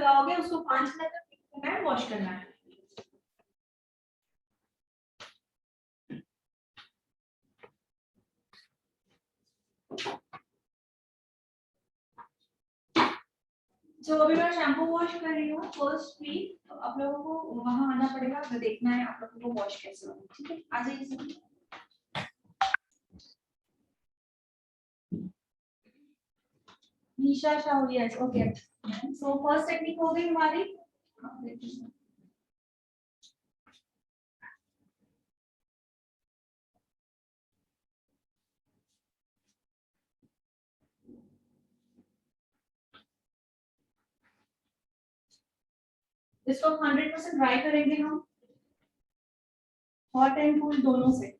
लगाओगे उसको 5 मिनट तक करना है, वॉश करना है। जो अभी मैं शैम्पू वॉश कर रही हूँ फर्स्ट वीक, तो आप लोगों को वहां आना पड़ेगा, तो देखना है आप लोगों को वॉश कैसे होगा। ठीक है, आ जाइए sir. Nisha Shah, yes okay. So first technique हो गई हमारी। इसको 100% ड्राई करेंगे हम, हॉट एंड कूल दोनों से।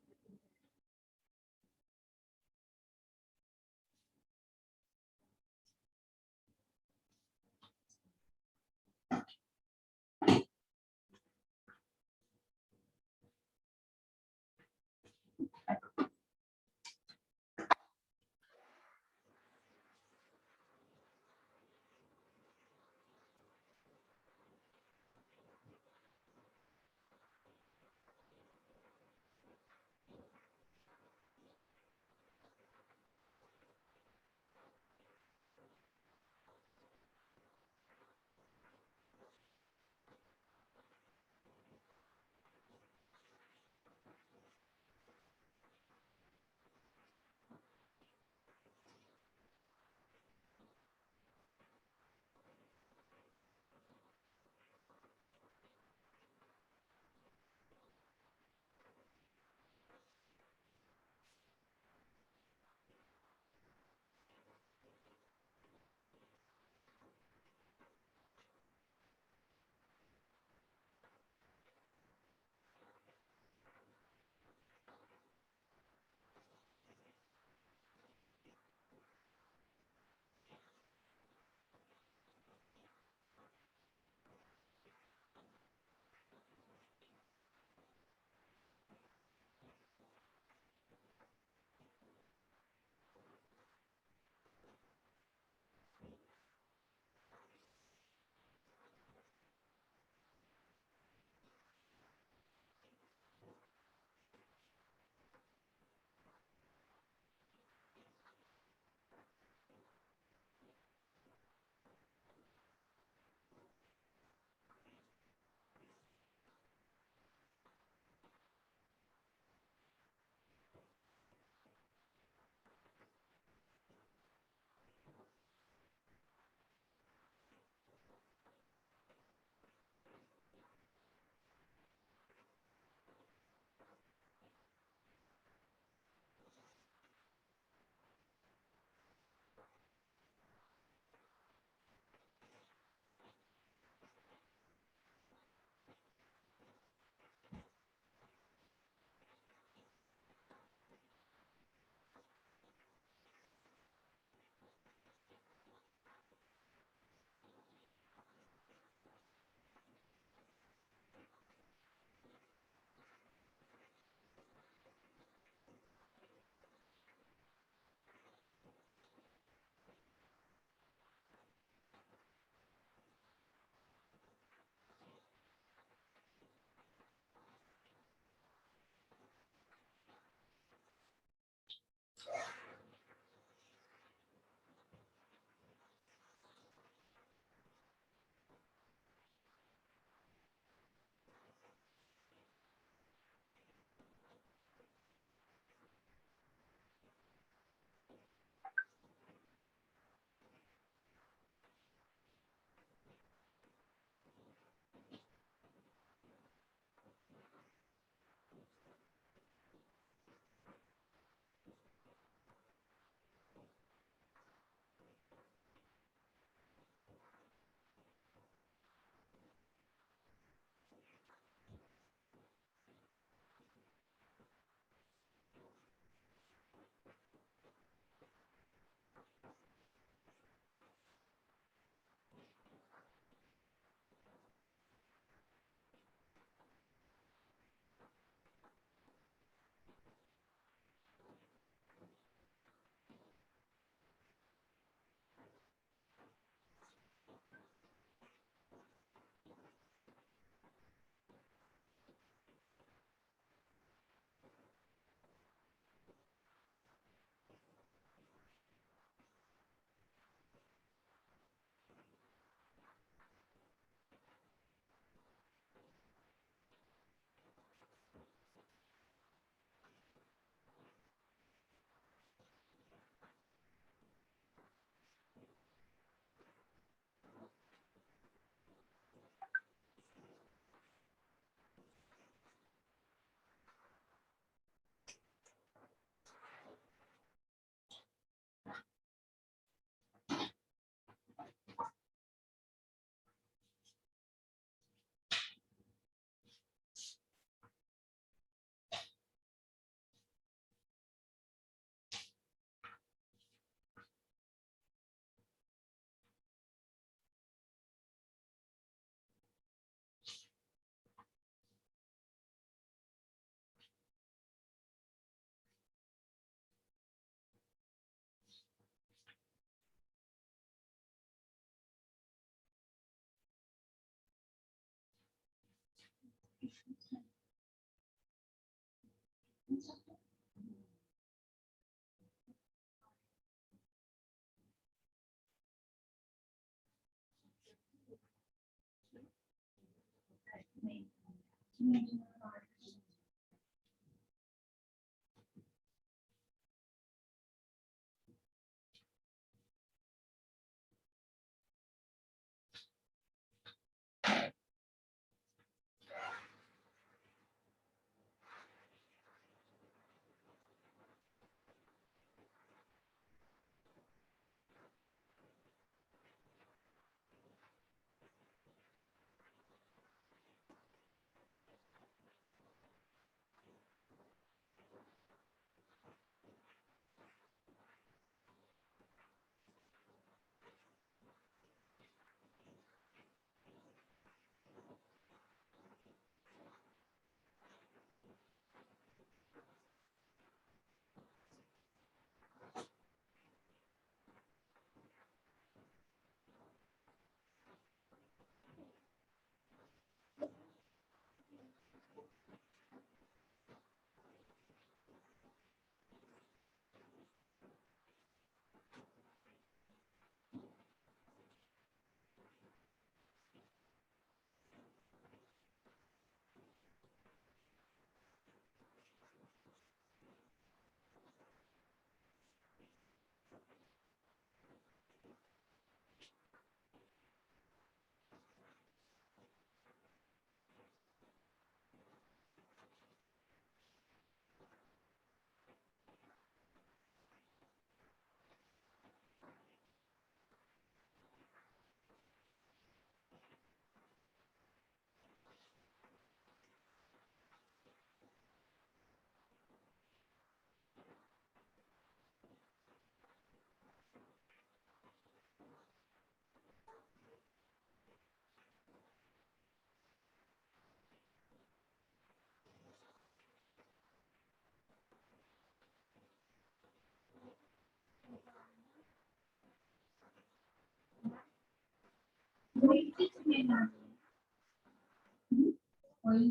ऑयल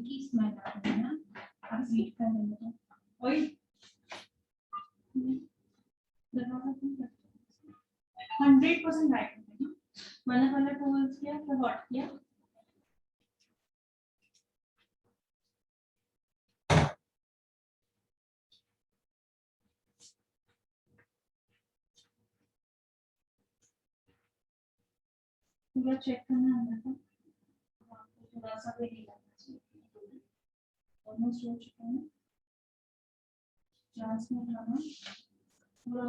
की स्मेल आ रही है ना, आप हीट कर लेंगे तो ऑयल 100% राइट है ना। मैंने पहले टूल्स किया फिर हॉट किया, पूरा चेक करना है था, थोड़ा सा भी नहीं लगना चाहिए, ऑलमोस्ट हो चुका है, 4 मिनट लगा पूरा।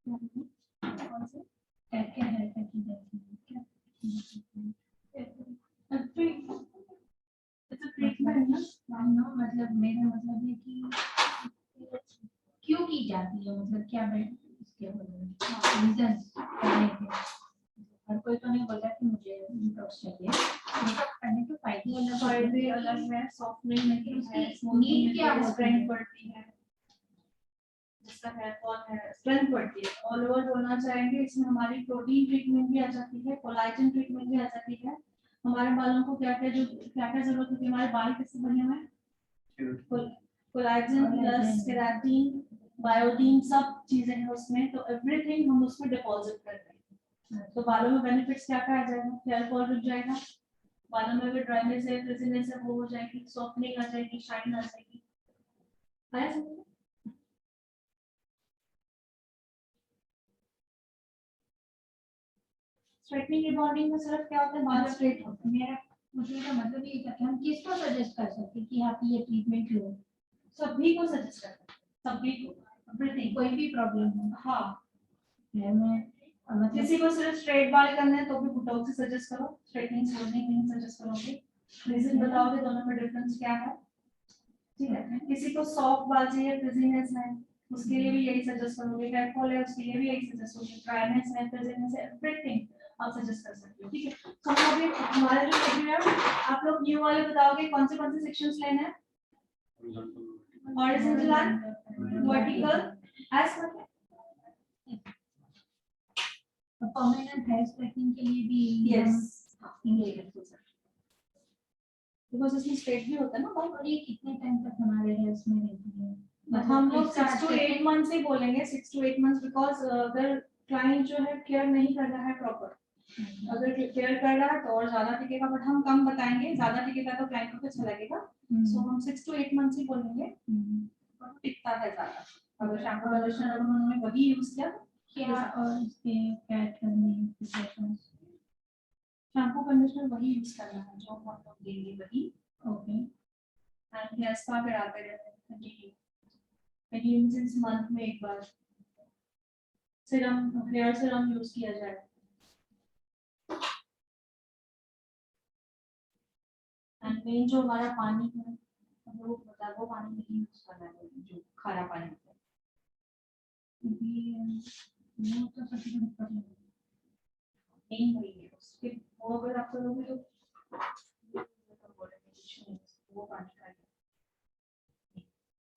कौन से क्या है क्या मतलब मेरा मतलब है कि क्यों की जाती है, मतलब क्या इसके रीजन करने के। हर कोई तो नहीं बोला कि मुझे डिटॉक्स चाहिए, डिटॉक्स करने के फायदे अलग है, सॉफ्टनिंग में उसकी नीड क्या है, स्ट्रेंथ बढ़ती है, जिसका हेयर फॉल है स्ट्रेंथ बढ़ती है। ऑल ओवर बोलना चाहेंगे इसमें हमारी प्रोटीन ट्रीटमेंट भी आ जाती है, कोलाजन ट्रीटमेंट भी आ जाती है। हमारे बालों को क्या क्या जरूरत होती है, हमारे बाल किससे बने हुए हैं, कोलाजन प्लस केराटिन बायोटीन सब चीजें हैं उसमें, तो एवरीथिंग हम उसमें डिपॉजिट करते हैं। तो बालों में बेनिफिट्स क्या क्या आ जाएगा, हेयर फॉल रुक जाएगा, बालों में अगर ड्राइनेस है फ्रिजीनेस है वो हो जाएगी, सॉफ्टनिंग आ जाएगी, शाइन आ जाएगी। स्ट्रेटनिंग रिबॉन्डिंग में सिर्फ क्या होता है, बाल स्ट्रेट होते हैं। मेरा मुझे का मतलब ये था कि हम किसको सजेस्ट कर सकते हैं कि आप ये ट्रीटमेंट लो, सभी को सजेस्ट कर सकते हैं, सभी को, एवरीथिंग, कोई भी प्रॉब्लम हो। हाँ मैं मतलब किसी को सिर्फ स्ट्रेट बाल करने हैं तो भी बुटॉक्स से सजेस्ट करो, स्ट्रेटनिंग स्मूथनिंग नहीं सजेस्ट करोगे, रीजन बताओगे दोनों में डिफरेंस क्या है, ठीक है। किसी को सॉफ्ट बाल चाहिए, फ्रिजीनेस है, उसके लिए भी यही सजेस्ट करोगे, हेयर फॉल है उसके लिए भी यही सजेस्ट करोगे, ड्राइनेस है, फ्रिजीनेस है, एवरीथिंग आप सजेस्ट कर सकते हो, ठीक है। तो हम अभी हमारा जो शेड्यूल है, आप लोग न्यू वाले बताओगे कौन से सेक्शंस लेना है, हॉरिजॉन्टल एंड वर्टिकल एज पर परमानेंट हेयर स्ट्रेटनिंग के लिए भी यस इंग्लिश हो सकता बिकॉज़ इसमें स्ट्रेट भी होता है ना। और ये कितने टाइम तक हमारे हेयर्स में रहती है? हम लोग 6 to 8 मंथ्स ही बोलेंगे, 6 to 8 मंथ्स, बिकॉज अगर क्लाइंट जो है केयर नहीं कर रहा है प्रॉपर, अगर केयर कर रहा है तो और ज्यादा टिकेगा, बट हम कम बताएंगे, ज्यादा टिकेगा तो क्लाइंट को अच्छा लगेगा, सो हम 6 to 8 मंथ्स ही बोलेंगे, टिकता है ज्यादा। अगर शैम्पू कंडीशनर अगर उन्होंने वही यूज किया क्या और इसके कैट करनी सेशंस, शैम्पू कंडीशनर वही यूज करना है जो हम लोग देंगे वही, ओके। एंड हेयर स्पा कराते रहते हैं कंटिन्यू, कंटिन्यू मंथ में एक बार सीरम, हेयर सीरम यूज किया जाए। एंड मेन जो हमारा पानी है वो बता, वो पानी नहीं यूज करना है, जो खारा पानी होता है, वो तो सबसे बड़ी प्रॉब्लम है। मेन वही है उसके, वो अगर आप करोगे तो वो पानी का,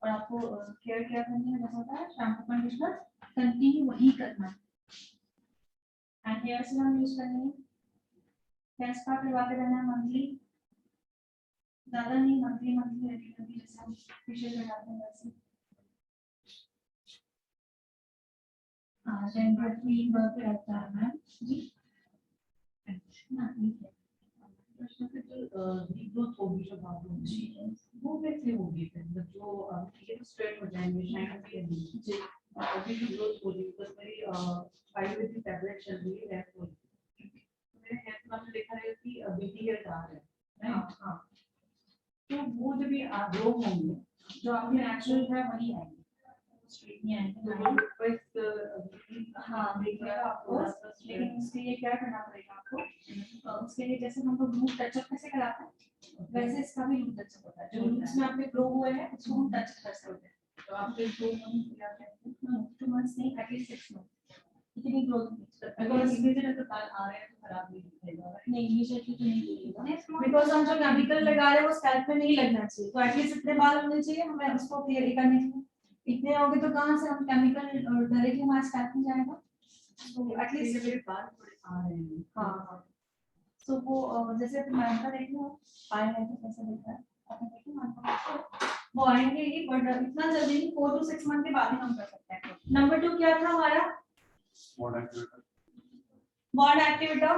और आपको केयर क्या करनी है, जैसा होता है शैम्पू कंडीशनर कंटिन्यू वही करना है, एंड हेयर सीरम यूज करनी है, हेयर स्पा करवाते रहना है मंथली, ज्यादा नहीं, मंथली रेगुलरली जैसे हम फेशियल करवाते हैं वैसे। डेंटल फ्री वर्क रहता है मैम जी ना, ठीक है। ग्रोथ होगी जो बात होगी वो कैसे होगी फिर, मतलब जो ये स्ट्रेट हो जाएंगे शाइन भी नहीं जी, अभी जो ग्रोथ हो रही है बस मेरी आयुर्वेदिक टैबलेट चल रही है हेयर फॉल, मेरे हेयर को आपने देखा है कि बीटी हेयर डाल है राइट, हाँ तो वो जब ये ग्रो होंगे जो आपके नेचुरल है वही आएंगे, स्ट्रेट नहीं आएंगे, हाँ देखिएगा आपको, लेकिन उसके लिए क्या करना पड़ेगा आपको, उसके लिए जैसे हम लोग रूट टचअप कैसे कराते हैं वैसे इसका भी रूट टचअप होता है, जो रूट्स में आपके ग्रो हुए हैं उसको हम टच कर सकते हैं, तो आपके 2 मंथ या 2 मंथ्स नहीं एटलीस्ट 6 मंथ, इतनी ग्रोथ अगर इमीडिएटली तो बाल आ रहे हैं तो खराब नहीं दिखेगा नहीं, इमीडिएटली तो नहीं दिखेगा, बिकॉज हम जो केमिकल लगा रहे हैं वो स्कैल्प में नहीं लगना चाहिए, तो एटलीस्ट इतने बाल होने चाहिए, हमें उसको क्लियर करने चाहिए, इतने होंगे तो कहाँ से हम केमिकल डायरेक्टली हमारे स्कैल्प में जाएगा, तो एटलीस्ट मेरे बाल थोड़े आ रहे हैं, हाँ सो वो जैसे मैम का देखिए वो आए हैं तो कैसा दिख रहा है, आपने देखिए मैम का वो आएंगे ही, बट इतना जल्दी नहीं, 4 to 6 मंथ के बाद ही हम कर सकते हैं। नंबर 2 क्या था हमारा, बॉन्ड एक्टिवेटर,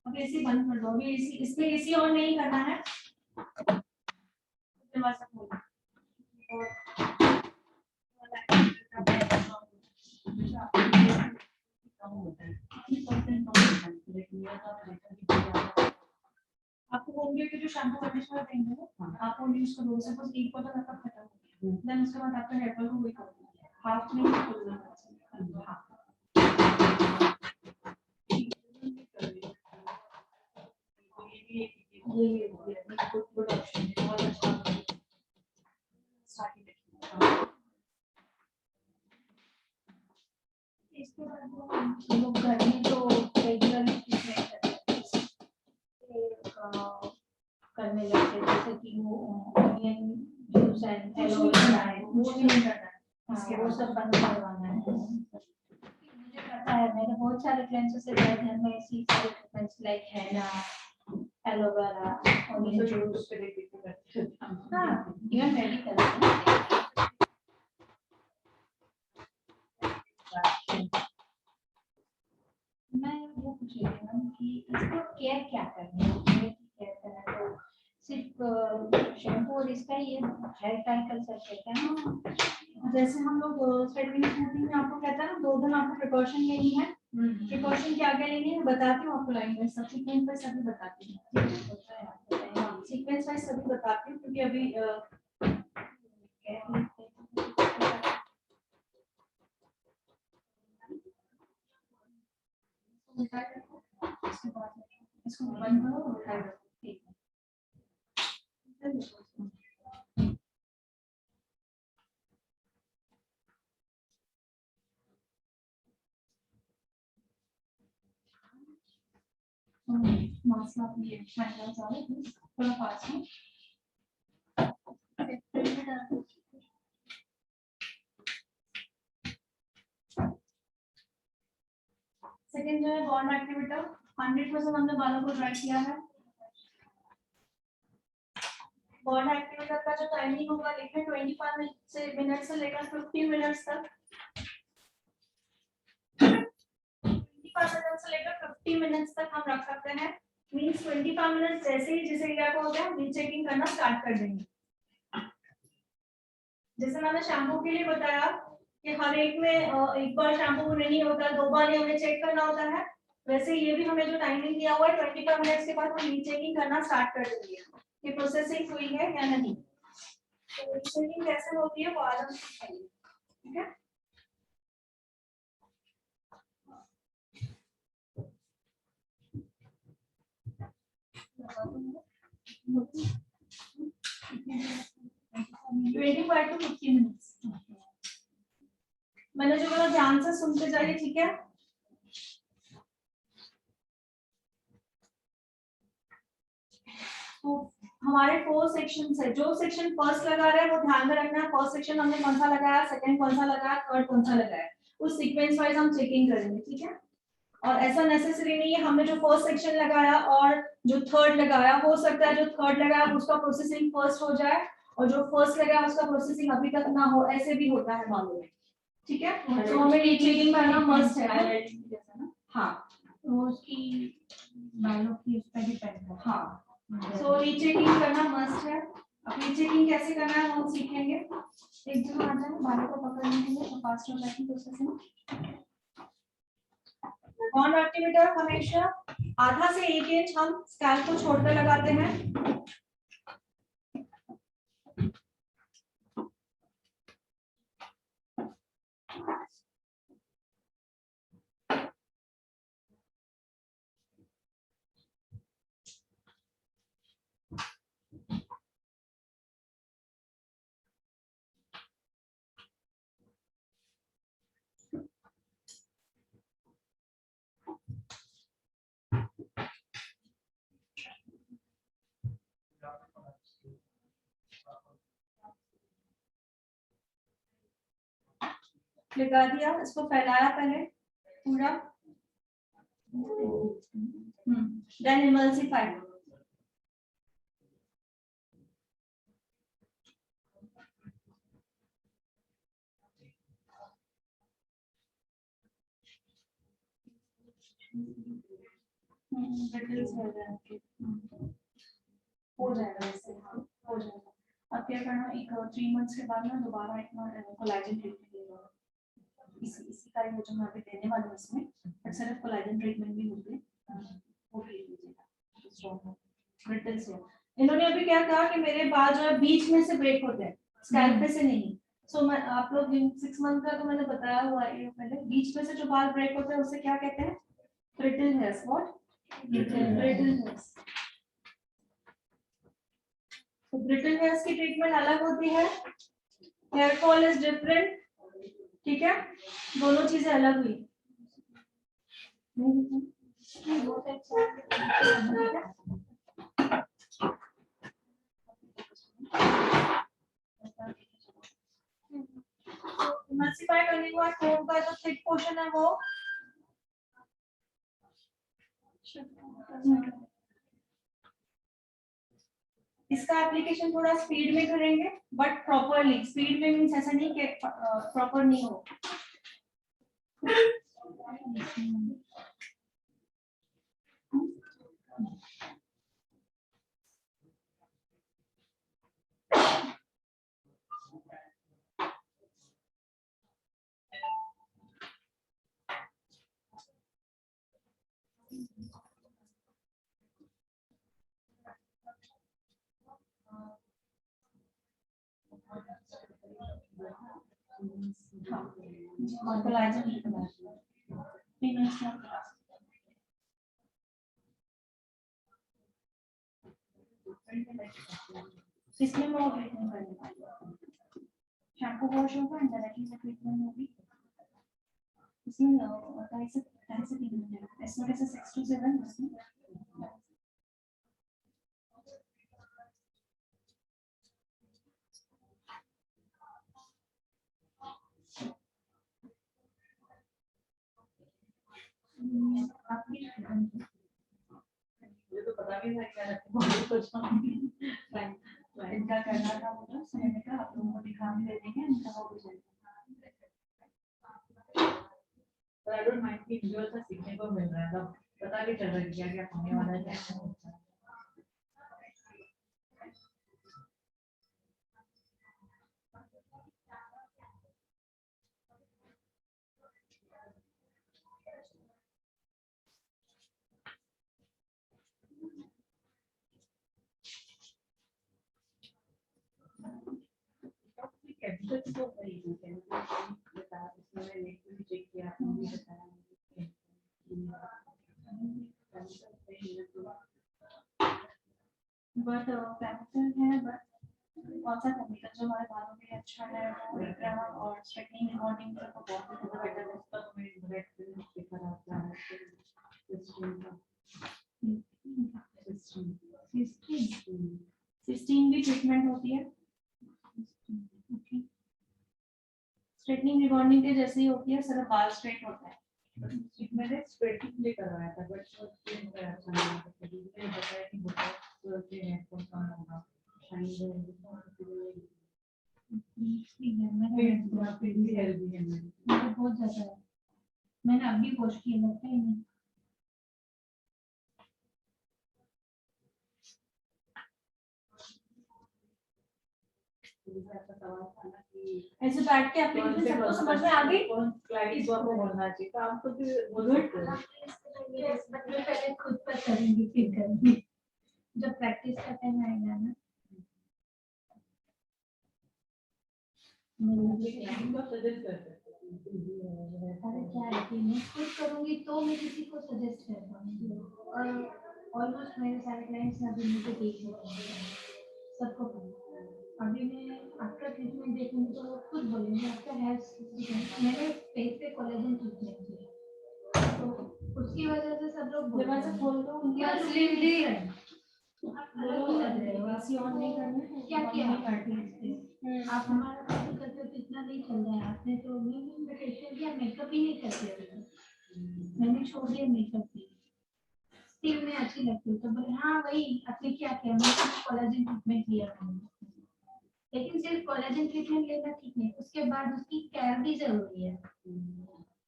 अब एसी बंद कर दो, अभी एसी, इसमें एसी ऑन नहीं करना है, आपको होंगे कि जो शैम्पू कंडीशनर देंगे आप वो यूज करोगे, सपोज एक बॉटल आपका खत्म हो गया, देन उसके बाद आपका हेयर फॉल को वही करोगे, हाफ में ही खोलना है, हाफ ये गुड ऑप्शन है, बहुत अच्छा स्टार्टिंग देखिए। इसके बाद लोग घर में जो रेगुलर ट्रीटमेंट करने लगते हैं, जैसे कि वो ऑनियन जूस एंड एलोवेरा है, वो नहीं करना है, इसके वो सब बंद करवाना है, मुझे पता है, मेरे बहुत सारे क्लाइंट्स से घर में ऐसी सारी ट्रीटमेंट्स लाइक हैना, एलोवेरा, ऑनियन जूस, हाँ इवन मेडिकल, मैं वो पूछ रही हूँ कि इसको केयर क्या करनी है, केयर करना तो सिर्फ शैम्पू और इसका ये हेयर टाइम कर सकते हैं, जैसे हम लोग स्ट्रेटनिंग स्मूथनिंग में आपको कहता है ना 2 दिन आपको प्रिकॉशन लेनी है, प्रिकॉशन क्या क्या लेनी है बताती हूँ आपको, लाइन में सब सीक्वेंस वाइज सभी बताती हूँ, सीक्वेंस वाइज सभी बताती हूँ, क्योंकि अभी उसके बाद इसको बंद करो और उठाओ। ठीक है। मास्क आप ये हैंडल जाओ थोड़ा पास में। सेकंड जो है बॉन्ड एक्टिविटी 100% हमने बालों को ड्राई किया है। बॉन्ड एक्टिविटी का जो टाइमिंग होगा लिखे 25 मिनट से लेकर 50 मिनट्स तक। 25 मिनट से लेकर 50 मिनट्स तक हम रख सकते हैं। मींस 25 मिनट्स जैसे ही जिस एरिया को हो गया हम रीचेकिंग करना स्टार्ट कर देंगे। जैसे मैंने शैम्पू के लिए बताया कि हर एक में एक बार शैम्पू नहीं होता, 2 बार ही हमें चेक करना होता है। वैसे ये भी हमें जो टाइमिंग दिया हुआ है 25 मिनट्स के बाद हम रीचेकिंग करना स्टार्ट कर देंगे कि प्रोसेसिंग हुई है या नहीं। तो रीचेकिंग कैसे होती है वो आज हम सीखेंगे। ठीक है। Twenty 25 to 50 minutes. मैंने जो बोला ध्यान से सुनते जाइए। ठीक है। तो हमारे 4 सेक्शन है। जो सेक्शन फर्स्ट लगा रहा है वो ध्यान में रखना है। फर्स्ट सेक्शन हमने कौन सा लगाया, सेकंड कौन सा लगाया, थर्ड कौन सा लगाया, उस सीक्वेंस वाइज हम चेकिंग करेंगे। ठीक है। और ऐसा नेसेसरी नहीं है हमने जो फर्स्ट सेक्शन लगाया और जो थर्ड लगाया, हो सकता है जो थर्ड लगाया उसका प्रोसेसिंग फर्स्ट हो जाए और जो फर्स्ट लगाया उसका प्रोसेसिंग अभी तक ना हो, ऐसे भी होता है मामलों में। ठीक है। तो हमें रीचेकिंग करना मस्ट है। हाँ, तो उसकी बालों की उस पर डिपेंड है। हाँ, सो रीचेकिंग करना मस्ट है। अब रीचेकिंग कैसे करना है हम सीखेंगे। एक जगह आ जाए बालों को पकड़ने के लिए तो फास्ट हो जाती है प्रोसेसिंग। बॉन्ड एक्टिवेटर हमेशा आधा से 1 इंच हम स्कैल्प को छोड़कर लगाते हैं। लगा दिया, इसको फैलाया पहले पूरा। Then emulsify. हो जाएगा ऐसे। हाँ, हो जाएगा। अब क्या करना, एक 3 मंथ्स के बाद ना दोबारा एक कोलेजन ट्रीटमेंट लेगा। इसी का ही जो मैं अभी देने वाली हूँ इसमें, बट सिर्फ कोलेजन ट्रीटमेंट भी होते हैं, वो ले लीजिएगा। ब्रिटल से इन्होंने अभी क्या कहा कि मेरे बाल जो है बीच में से ब्रेक होते हैं, स्कैल्प पे से नहीं। सो मैं आप लोग 6 मंथ का तो मैंने बताया हुआ है पहले, बीच में से जो बाल ब्रेक होते हैं उसे क्या कहते हैं, brittle hairs. What? Brittle hairs. तो ब्रिटल हेयर्स की ट्रीटमेंट अलग होती है, हेयर फॉल इज डिफरेंट। ठीक है, दोनों चीजें अलग हुई। इमल्सिफाई करने के बाद फोम का जो थिक पोर्शन है वो इसका एप्लीकेशन थोड़ा स्पीड में करेंगे, बट प्रॉपरली। स्पीड में मींस ऐसा नहीं कि प्रॉपर नहीं हो। इसमें मैं और ट्रीटमेंट करने वाली हूँ। शैम्पू वॉश होगा एंड डायरेक्टली से ट्रीटमेंट होगी। इसमें 2.5 से 3 घंटे, इसमें कैसे 6 to 7 इसमें। मुझे तो पता भी था क्या बहुत कुछ इनका करना था मुझे, मैंने कहा आप लोगों को दिखा भी दे देंगे, इनका हो भी जाएगा। पर आई डोंट माइंड कि विजुअल से सीखने को मिल रहा है, मतलब पता भी चल रहा है क्या क्या होने वाला है, क्या होता है। कैप्सूल्स तो वही है, बता इसमें मैंने भी चेक किया, आपने भी बताया बट केमिकल है, बट कौन सा केमिकल जो हमारे बालों के लिए अच्छा है वो एक रहा, और स्ट्रेटनिंग रिबॉन्डिंग का तो बहुत ही बेटर है। उसका तो मैं ब्लैक पेपर आता है सिस्टीन भी ट्रीटमेंट होती है, स्ट्रेटनिंग रिबॉन्डिंग के जैसे ही होती है, सिर्फ बाल स्ट्रेट होता है। मैंने स्ट्रेटनिंग भी करवाया था, बट अच्छा नहीं लगा, मुझे बताया कि बहुत से हेयर फॉल कम होगा, शाइन भी हेल्दी है। मुझे बहुत ज्यादा है, मैंने अभी वॉश किया लगता है नहीं। ऐसे बैठ के एप्लीकेशन सबको समझ में आ गई। कौन क्लाइंट को बोलना चाहिए, काम तो फिर बोल सकते हैं। पहले खुद पर करेंगे फिर करेंगे, जब प्रैक्टिस का टाइम आएगा ना। क्लाइंट को सजेस्ट कर सकते हैं। अरे क्या है कि मैं खुद करूंगी तो मैं किसी को सजेस्ट कर पाऊंगी, और ऑलमोस्ट मेरे सारे क्लाइंट्स अभी मुझे देख रहे हैं, सबको पता है। अभी मैं आपका ट्रीटमेंट देखूंगी तो वो खुद बोलेंगे आपका हेल्थ, मैंने फेस पे कोलेजन ट्रीटमेंट किया, तो उसकी वजह से सब लोग बोल रहे दरवाजा खोल दो, हैं उनका स्लिम दी बोलो एसी ऑन नहीं करना है, क्या on किया नहीं करना है। आप हमारा काम करते हो तो इतना नहीं चल रहा है, आपने तो फेशियल किया, मेकअप ही नहीं करते अभी, मैंने छोड़ दिया मेकअप भी, स्टिल में अच्छी लगती है तो बोले हाँ वही आपने क्या किया, मैंने कोलेजन ट्रीटमेंट लिया मैंने, लेकिन सिर्फ कोलेजन ट्रीटमेंट लेना ठीक नहीं, उसके बाद उसकी केयर भी जरूरी है,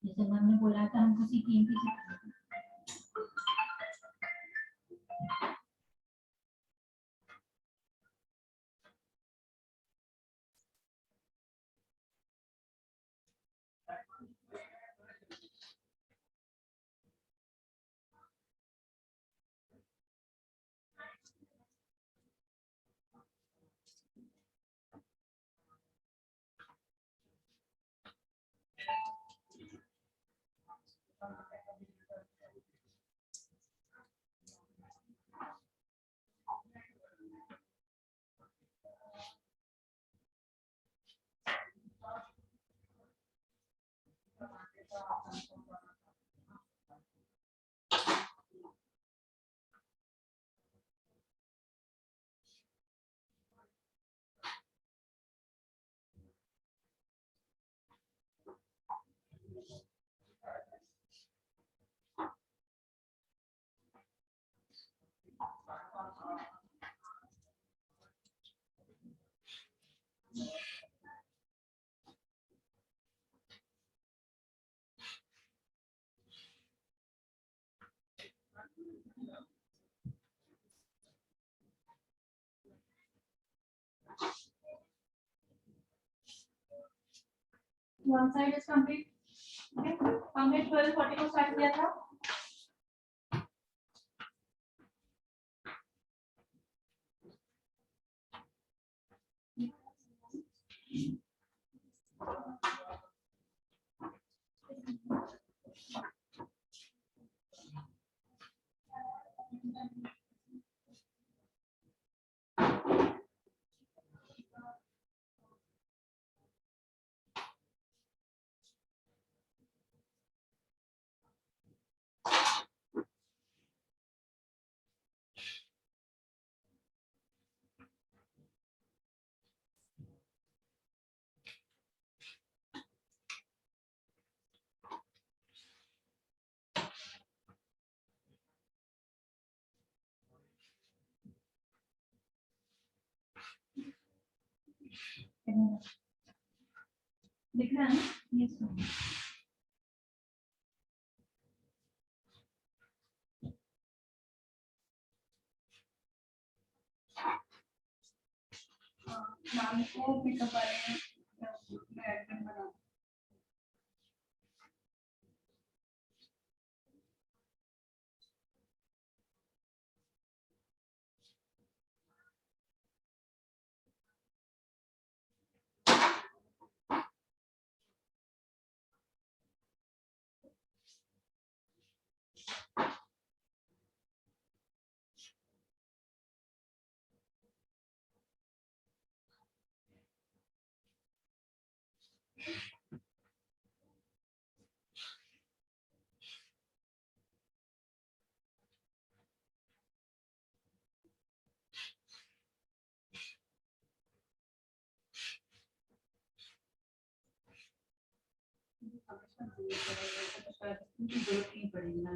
जैसे मैम ने बोला था हमको CPMP से। One side is complete. Okay, हमने 12:40 को स्टार्ट किया था। दिख रहा है ना? Yes, ma'am. नाम को पिकअप आ रहे हैं एडमिन बना उनकी जरूरत नहीं पड़ेगी ना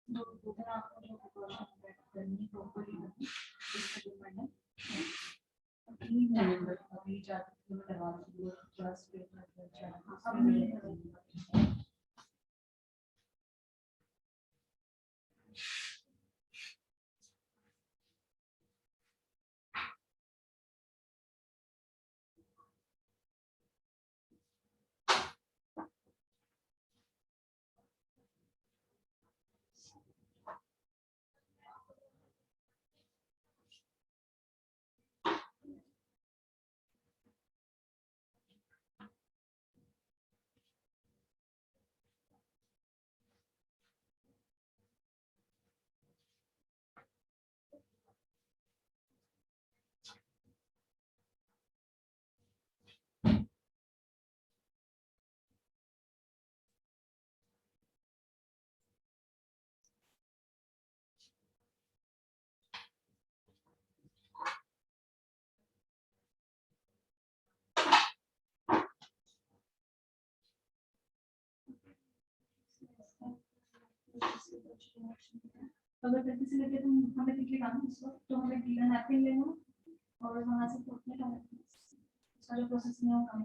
दो दिन आपको जो प्रिपरेशन करनी प्रॉपर्ली इसका डिपेंड है अभी जाते मैं करवा दूंगी क्लास पे अब नहीं अगर गलती से लगे तो हमें दिखेगा ना उस वक्त तो हमें गीला नैपकिन लेना और वहां से पोतने का सारे प्रोसेस में होगा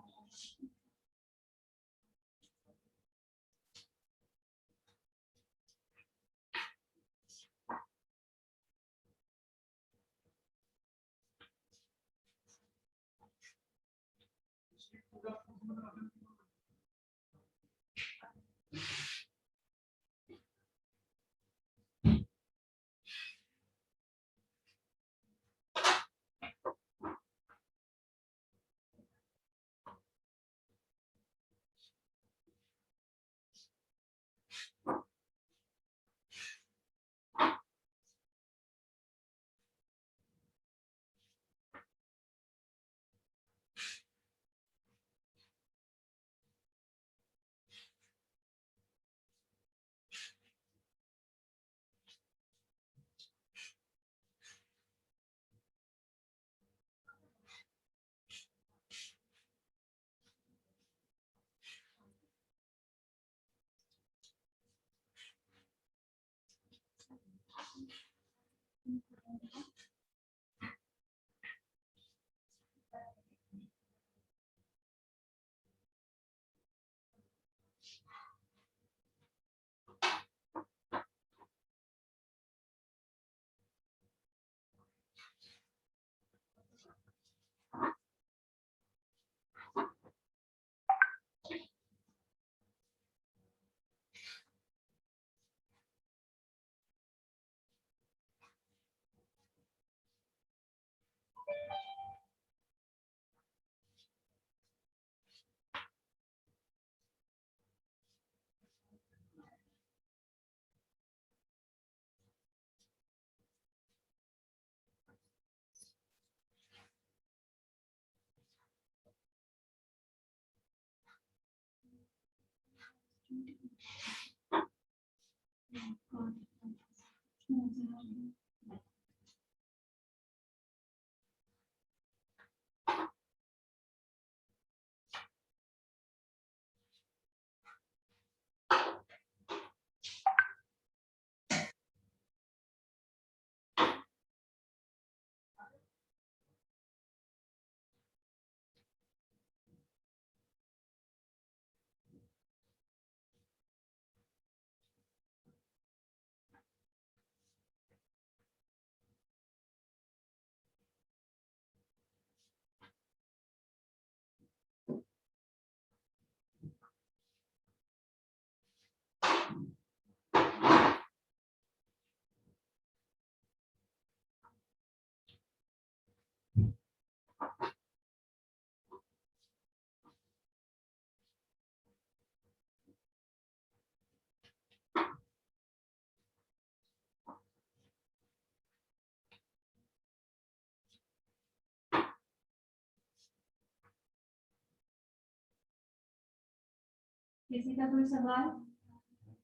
किसी का कोई सवाल?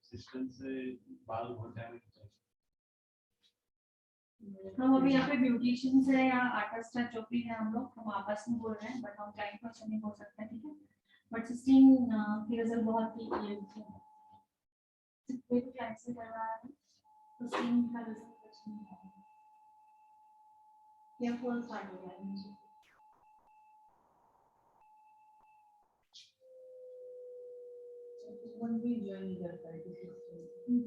सिस्टम से बाल हो जाए हम अभी यहाँ पे ब्यूटिशियंस है या आर्टिस्ट है, जो भी है हम लोग, हम आपस में बोल रहे हैं, बट हम क्लाइंट पर्सन नहीं बोल सकते, ठीक है? बट 16 की रिजल्ट बहुत ही ये है, कोई भी क्लाइंट से कर रहा है तो 16 का रिजल्ट अच्छा नहीं है, ये फुल स्टार्ट हो गया है मुझे। वन भी एंजॉय नहीं करता है किसी चीज।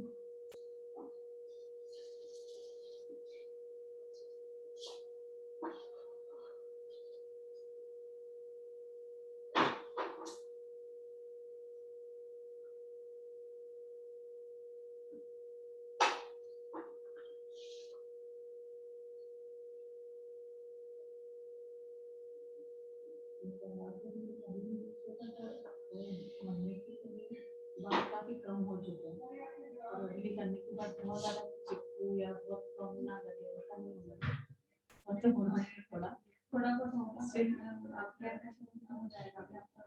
काफी कम हो चुके हैं और अगली करने के बाद बहुत ज्यादा चिपकू या बहुत कम ना लगे, ऐसा नहीं होगा, मतलब होना है थोड़ा थोड़ा बहुत होगा, फिर आप क्या करते हो जाएगा आपका।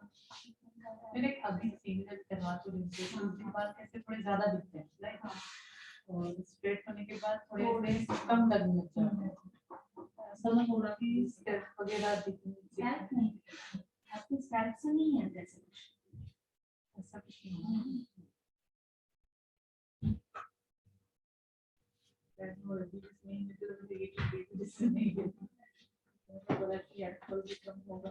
मैंने अभी सीनियर करवा तो रही थी, उसके बाद कैसे थोड़े ज्यादा दिखते हैं राइट, और स्ट्रेट होने के बाद थोड़े कम लगने लगते हैं, ऐसा ना हो रहा कि स्टेप वगैरह दिखने स्कैल्प नहीं, आपकी स्कैल्प से नहीं है जैसे कुछ ऐसा कुछ नहीं है। That word is named because of the this name. बोला कि एक्चुअल भी कम होगा।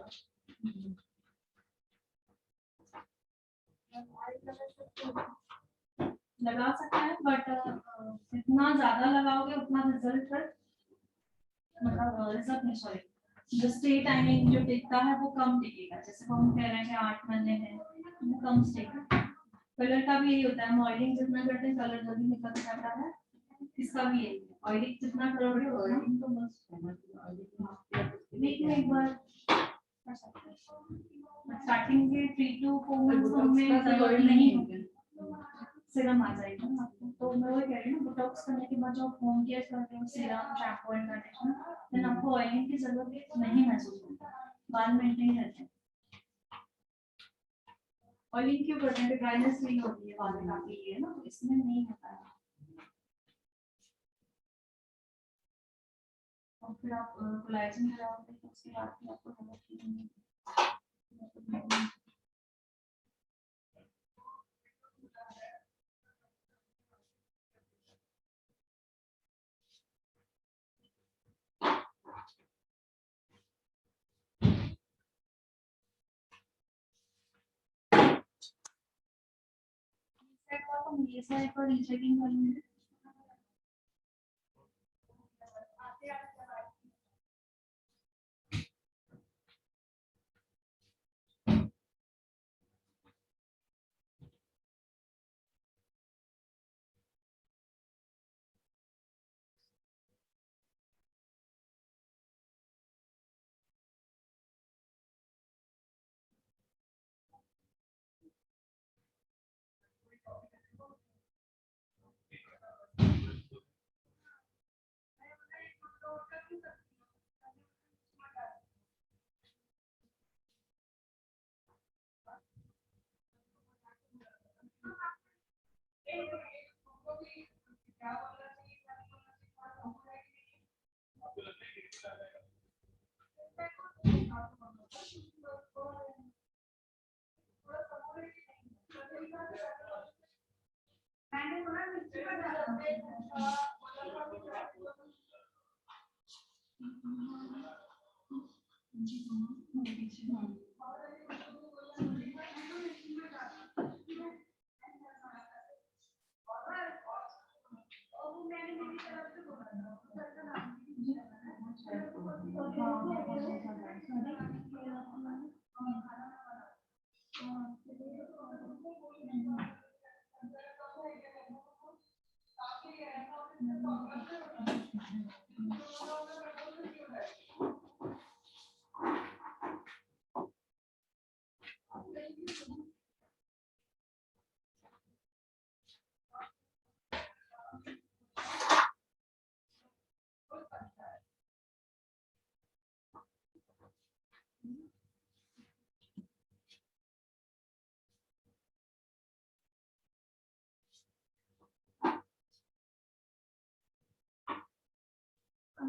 लगा सकते हैं, बट जितना ज्यादा लगाओगे उतना रिजल्ट पर, मतलब रिजल्ट नहीं, सॉरी, जो स्टे टाइमिंग जो टिकता है वो कम टिकेगा। जैसे हम कह रहे हैं कि 8 महीने में वो कम टिकेगा। कलर का भी यही होता है, हम ऑयलिंग जितना करते हैं कलर जल्दी निकल जाता है, इसका भी यही है, ऑयलिंग जितना करोगे ऑयलिंग तो बस वीक में एक बार स्टार्टिंग के 3 to 4 मंथ्स में जरूरत नहीं होगी, सीरम आ जाएगा ना आपको। तो मैं वही कह रही हूँ, बोटॉक्स करने के बाद जो आप होम केयर करते हो, serum, shampoo and conditioner, then आपको ऑयलिंग की जरूरत नहीं महसूस होगी, बाल मेंटेन रहते हैं। ऑयलिंग क्यों करते हैं? ड्राइनेस नहीं होती है बाल काफी है ना, तो इसमें नहीं होता है। और फिर आप कोलेजन लगाओगे तो उसके बाद फिर आपको हेयर नहीं। ये साइड पर रीचेकिंग करेंगे।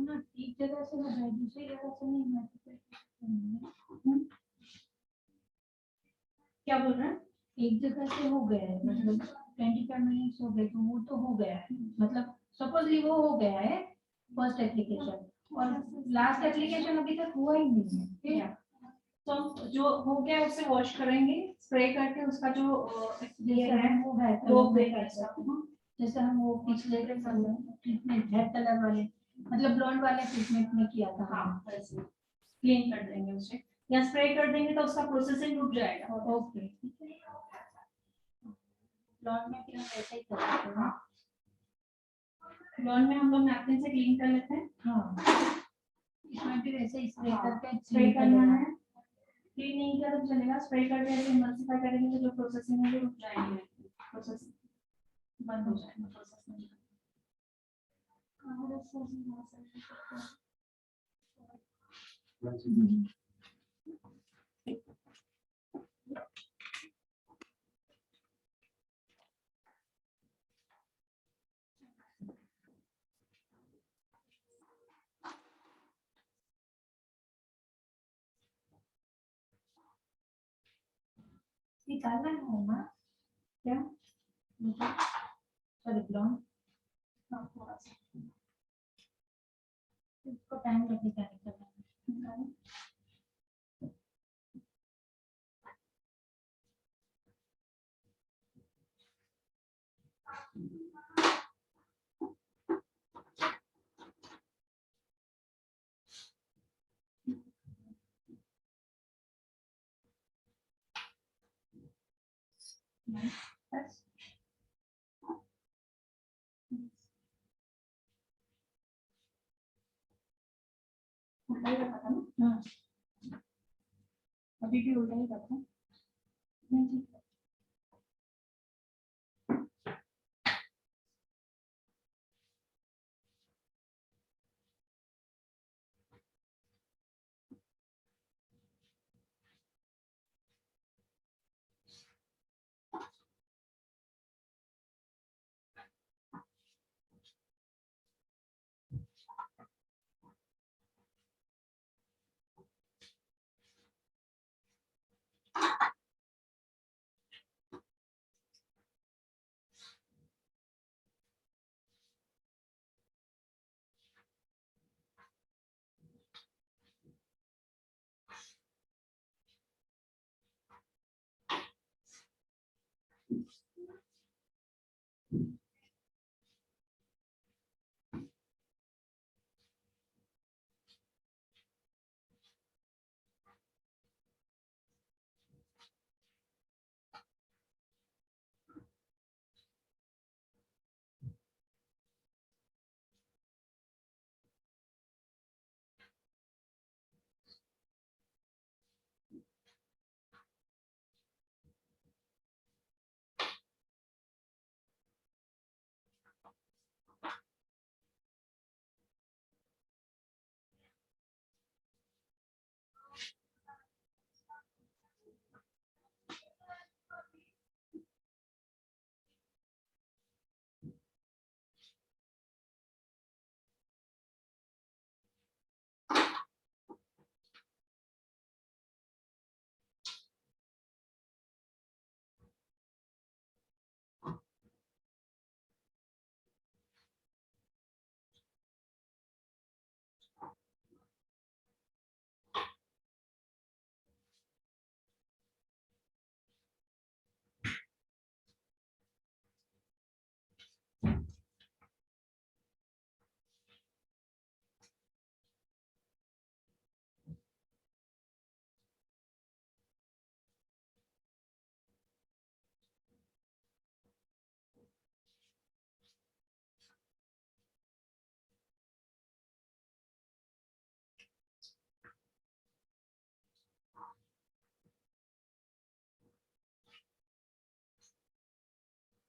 ना एक जगह से हो गया दूसरी जगह से नहीं मैं क्या बोल रहे हैं? एक जगह से हो गया है मतलब 25 मिनट्स हो गए तो वो तो हो गया है मतलब सपोजली वो हो गया है फर्स्ट एप्लीकेशन और लास्ट एप्लीकेशन अभी तक हुआ ही नहीं है ठीक है? तो जो हो गया उसे वॉश करेंगे स्प्रे करके उसका जो ये जैसे है हम वो है दो कलर पे में कर सकते हैं जैसे हम वो पिछले ट्रीटमेंट हेयर कलर वाले मतलब ब्लॉन्ड वाले ट्रीटमेंट में किया था हाँ वैसे क्लीन कर देंगे उसे या स्प्रे कर देंगे तो उसका प्रोसेसिंग रुक जाएगा। ओके ब्लॉन्ड में फिर हम ऐसे ही कर सकते हैं लॉन में हम लोग नैपकिन से क्लीन कर लेते हैं। हाँ इसमें फिर ऐसे ही स्प्रे करके स्प्रे clean कर करना लेना। है क्लीन नहीं किया तो चलेगा स्प्रे कर देंगे इमल्सिफाई करेंगे तो जो प्रोसेसिंग है वो रुक जाएंगे प्रोसेस बंद हो जाएगा प्रोसेस नहीं निकालना है होगा क्या सॉरी ब्लॉन्ड हाँ थोड़ा सा इसको टाइम लगेगा निकालने में। बस उल्टा ही रखा था ना हाँ अभी भी उल्टा ही रखो नहीं ठीक है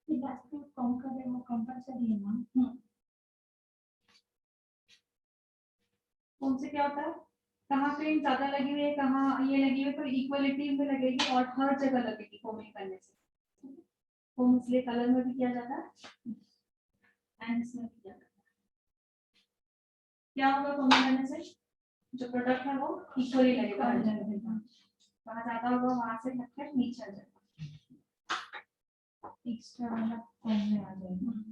इलास्टिक कम करे वो कंपलसरी है ना उनसे क्या होता है कहाँ क्रीम ज्यादा लगी हुई है कहाँ ये लगी हुई है तो इक्वलिटी में लगेगी और हर जगह लगेगी फोमिंग करने से फोम इसलिए कलर में भी किया जाता है एंड इसमें भी किया जाता है क्या होगा कॉमा करने से? जो प्रोडक्ट है वो इक्वली लगेगा, वहां ज्यादा होगा वहां से लगकर नीचे आ जाएगा, एक्स्ट्रा वाला कॉम में आ जाएगा।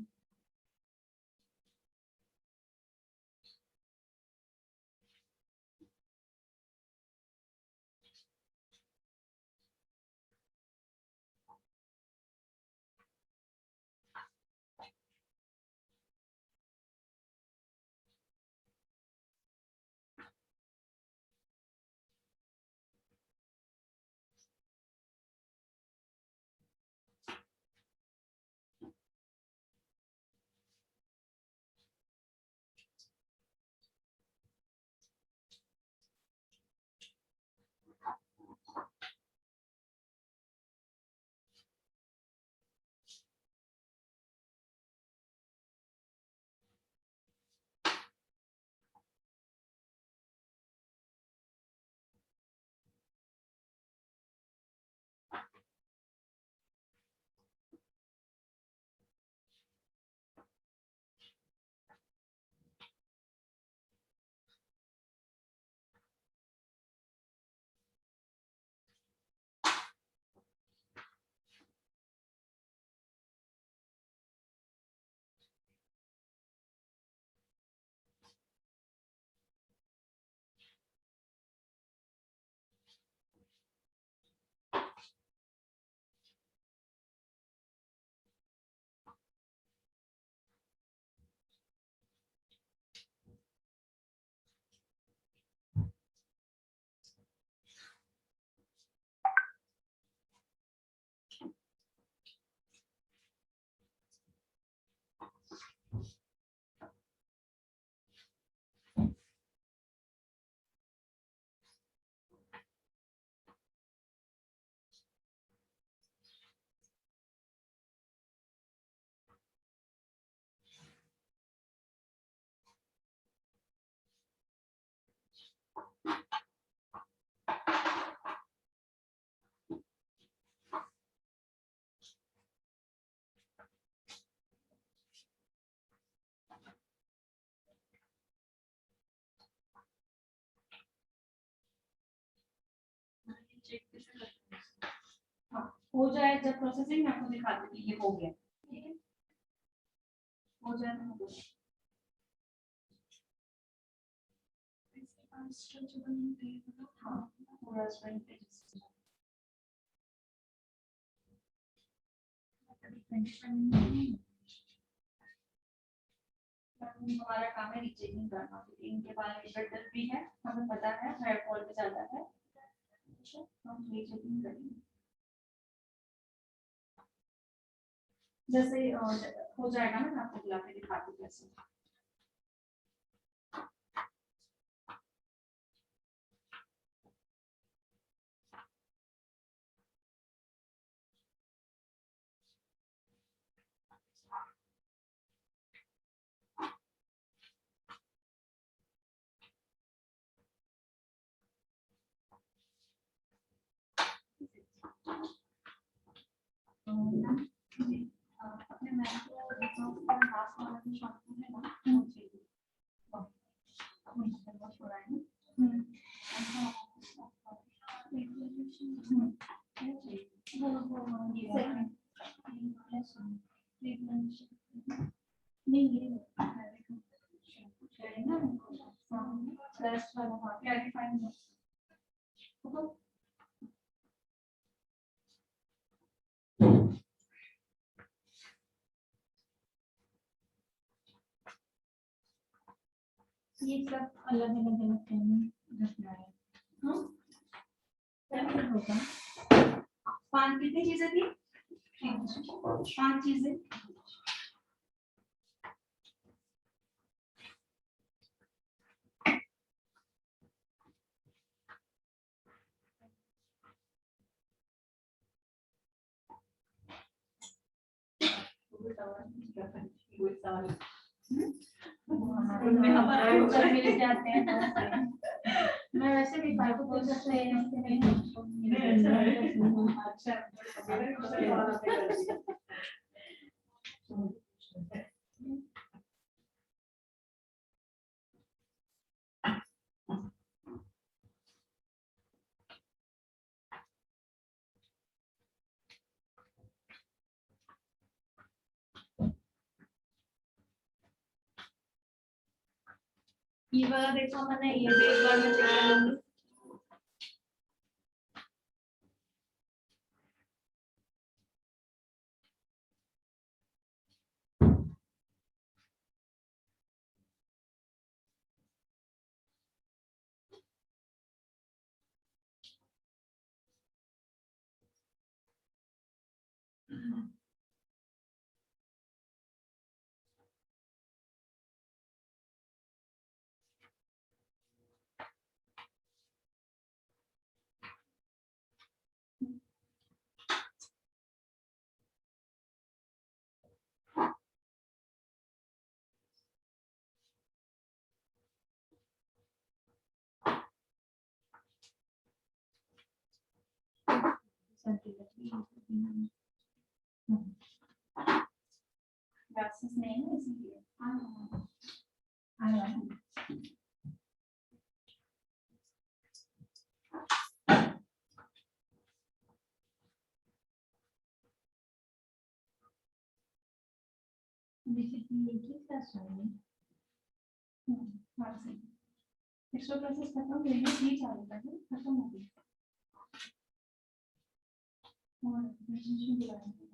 हो जाए जब प्रोसेसिंग मैं आपको दिखाती हूँ ये हो गया, ठीक है, हो जाए तो हो गया। हाँ पूरा स्ट्रिंग पेजेस हमारा काम है रीचेकिंग करना, क्योंकि इनके बारे में बेटर भी है, हमें पता है हाई फॉल पे जाता है, हम रीचेकिंग करेंगे जैसे हो जाएगा ना, मैं आपको बुला के दिखाती हूँ कैसे। अपने मैम को लास्ट वाला जो शॉर्ट है ना वो चाहिए, बहुत हो रहा है ये सब अलग अलग टाइम रखना है। हाँ क्या होगा? 5 कितनी चीजें थी? 5 चीजें। मिल जाते हैं मैं वैसे भी पार्ट को बोल सकते हैं ये वाला देखो मैंने, ये भी एक बार मैं चेक कर लूंगी। Glasses नहीं है इसलिए। आया। बेसिकली एक ही क्लास है। हाँ सही। एक्स्ट्रा क्लासेस खत्म हो गई, ये चालू था ना, खत्म हो गई। और प्रेजेंटेशन बुला रहे हैं।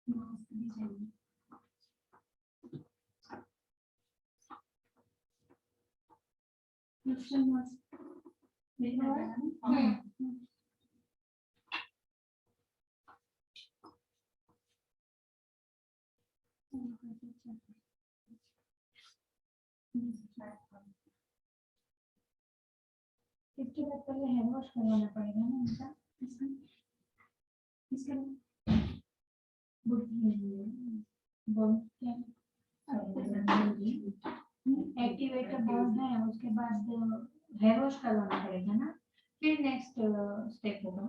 मास्क भी चाहिए। क्वेश्चन मास्क देखना है ना? इसके बाद पहले हैंड वॉश करवाना पड़ेगा ना इनका। इसके एक्टिवेटर बॉल है, उसके बाद हेयर वॉश करवाना पड़ेगा ना, फिर नेक्स्ट स्टेप होगा।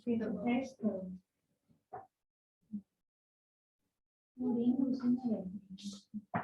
फिर प्रेस करो, वो रिंग उसी में रहती है।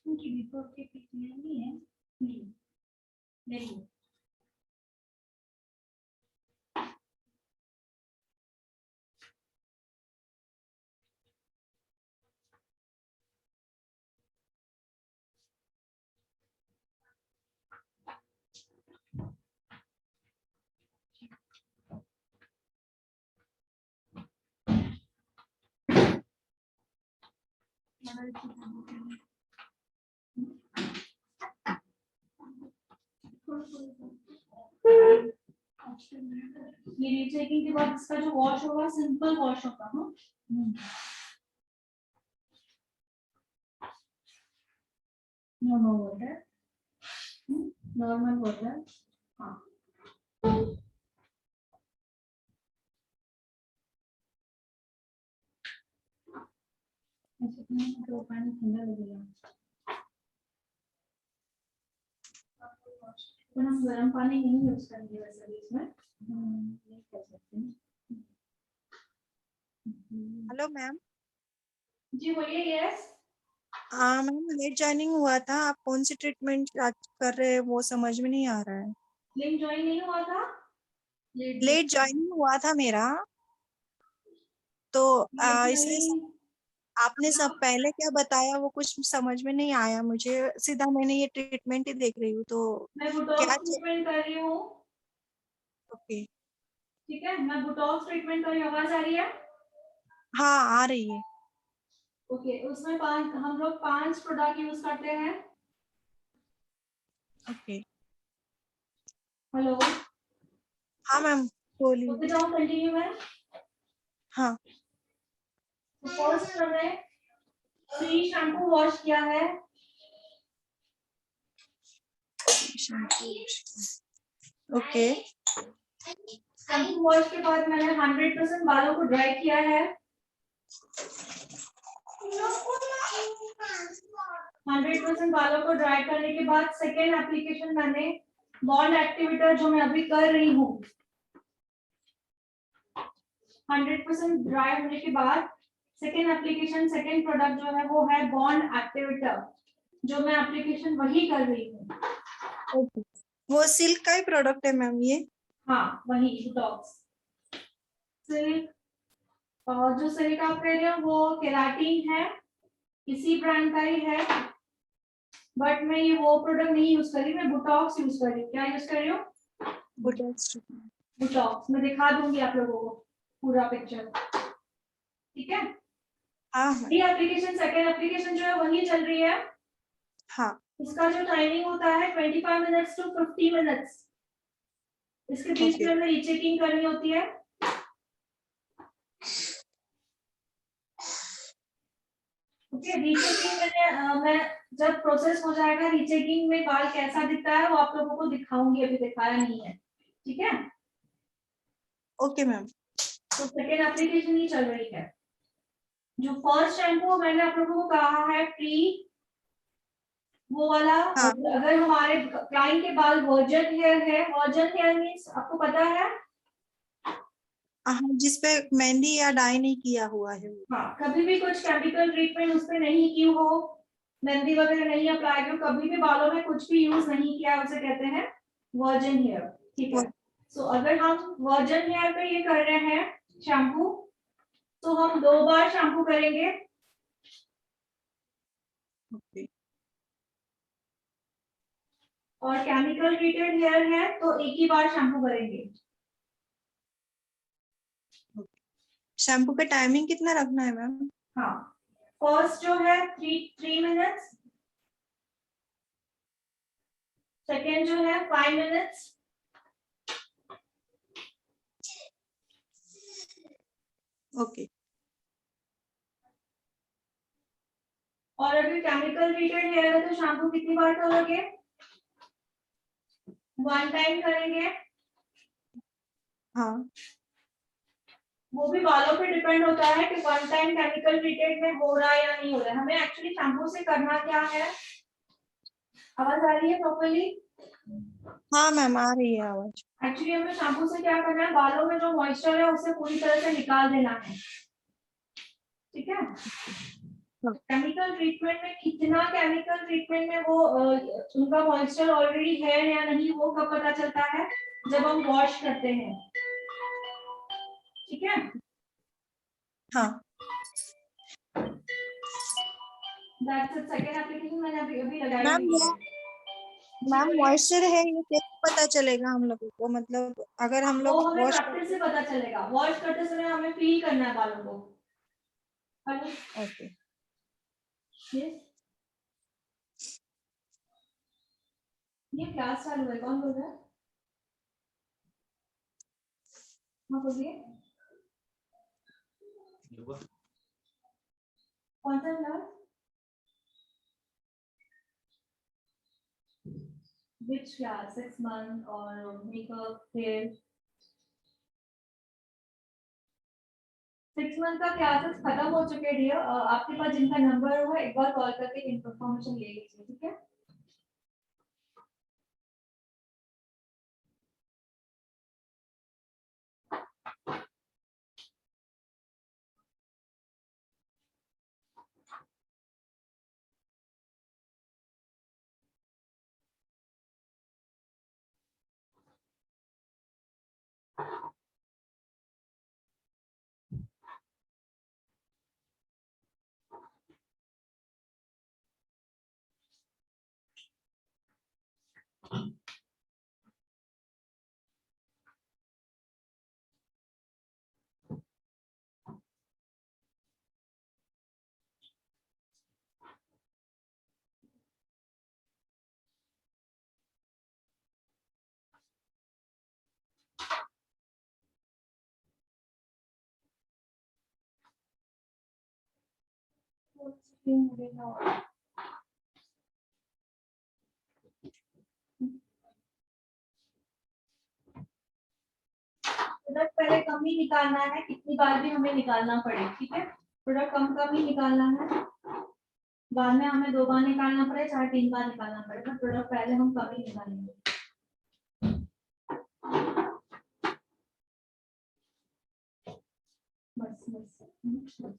उनकी रिपोर्ट के कितने नहीं है नहीं ये रीचेकिंग के बाद इसका जो वॉश होगा सिंपल वॉश होगा हाँ नो वाटर, नॉर्मल वाटर। हाँ तो पानी ठंडा लगेगा, तो हम गर्म पानी नहीं यूज करेंगे वैसे भी इसमें नहीं कर सकते। Hello ma'am. जी बोलिए यस मैम लेट ज्वाइनिंग हुआ था, आप कौन सी ट्रीटमेंट आज कर रहे हैं वो समझ में नहीं आ रहा है। लिंक ज्वाइन नहीं हुआ था लेट ज्वाइनिंग हुआ था मेरा, तो इसलिए आपने सब पहले क्या बताया वो कुछ समझ में नहीं आया मुझे, सीधा मैंने ये ट्रीटमेंट ही देख रही हूँ तो मैं क्या बुटॉक्स ट्रीटमेंट कर रही हूँ ओके। ठीक है मैं बुटॉक्स ट्रीटमेंट कर रही हूँ आवाज आ रही है हाँ आ रही है। ओके उसमें हम लोग 5 प्रोडक्ट यूज करते हैं ओके हेलो हाँ मैम बोलिए। ओके जाओ कंटिन्यू है हाँ तो फर्स्ट हमने 3 शैम्पू वॉश किया है ओके शैम्पू वॉश के बाद मैंने 100% बालों को ड्राई किया है 100% बालों को ड्राई करने के बाद सेकेंड एप्लीकेशन मैंने बॉन्ड एक्टिवेटर जो मैं अभी कर रही हूँ 100% ड्राई होने के बाद सेकेंड एप्लीकेशन सेकेंड प्रोडक्ट जो है वो है बॉन्ड एक्टिवेटर जो मैं एप्लीकेशन वही कर रही हूँ ओके वो सिल्क का ही प्रोडक्ट है मैम ये। हाँ वही बुटॉक्स सिल्क और जो सिल्क आप कह रहे हो वो केराटिन है इसी ब्रांड का ही है बट मैं ये वो प्रोडक्ट नहीं यूज कर रही मैं बुटॉक्स यूज कर रही हूँ क्या यूज कर रही हूँ बुटॉक्स मैं दिखा दूंगी आप लोगों को पूरा पिक्चर ठीक है हाँ ये एप्लीकेशन सेकेंड एप्लीकेशन जो है वही चल रही है हाँ इसका जो टाइमिंग होता है 25 मिनट्स टू 50 मिनट्स इसके बीच Okay. में हमें रीचेकिंग करनी होती है ओके रीचेकिंग मैं जब प्रोसेस हो जाएगा रीचेकिंग में बाल कैसा दिखता है वो आप लोगों को दिखाऊंगी अभी दिखाया नहीं है ठीक है ओके मैम। तो सेकेंड एप्लीकेशन ही चल रही है जो फर्स्ट शैम्पू मैंने आप लोगों को कहा है प्री वो वाला हाँ। अगर हमारे क्लाइंट के बाल वर्जन हेयर है वर्जन हेयर मींस आपको पता है हाँ, जिसपे मेहंदी या डाई नहीं किया हुआ है वो। हाँ, कभी भी कुछ केमिकल ट्रीटमेंट उस पे नहीं की हो, मेहंदी वगैरह नहीं अप्लाई की हो, कभी भी बालों में कुछ भी यूज नहीं किया, उसे कहते हैं वर्जिन हेयर। ठीक है, सो अगर हम वर्जिन हेयर पे ये कर रहे हैं शैम्पू, तो हम 2 बार शैम्पू करेंगे। ओके। और केमिकल ट्रीटेड हेयर है तो एक ही बार शैम्पू करेंगे। शैम्पू का टाइमिंग कितना रखना है मैम? हाँ, फर्स्ट जो है 3 मिनट्स, सेकेंड जो है 5 मिनट्स, ओके। और अगर केमिकल ट्रीटेड हेयर है तो शैम्पू कितनी बार करोगे? 1 टाइम करेंगे। हाँ, वो भी बालों पे डिपेंड होता है कि 1 टाइम केमिकल ट्रीटेड में हो रहा है या नहीं हो रहा है। हमें एक्चुअली शैम्पू से करना क्या है? आवाज आ रही है प्रॉपर्ली? हाँ मैम, आ रही है आवाज। एक्चुअली हमें शैम्पू से क्या करना है, बालों में जो मॉइस्चर है उसे पूरी तरह से निकाल देना है। ठीक है, केमिकल ट्रीटमेंट में कितना केमिकल ट्रीटमेंट में वो उनका मॉइस्चर ऑलरेडी है या नहीं, वो कब पता चलता है? जब हम वॉश करते हैं। ठीक है, हाँ दैट्स इट। सेकंड एप्लीकेशन मैंने अभी लगाई मैम, हुई है। मैम मॉइस्चर है ये कैसे पता चलेगा हम लोगों को? मतलब अगर हम वो लोग हमें वॉश प्रैक्टिस से पता चलेगा। वॉश करते समय हमें फील करना है बालों को। ओके। ये क्लास चालू है, कौन बोल रहा है? हाँ बोलिए, कौन सा class? Which class? 6 month or makeup, hair? 6 month का क्लासेस खत्म हो चुके हैं डियर। आपके पास जिनका नंबर हुआ एक बार कॉल करके इन्फॉर्मेशन ले लीजिए। ठीक है, प्रोडक्ट पहले कम ही निकालना है, कितनी बार भी हमें निकालना पड़े। ठीक है, प्रोडक्ट कम कम ही निकालना है। बाद में हमें 2 बार निकालना पड़े चाहे 3 बार निकालना पड़े, पर प्रोडक्ट पहले हम कम ही निकालेंगे। बस बस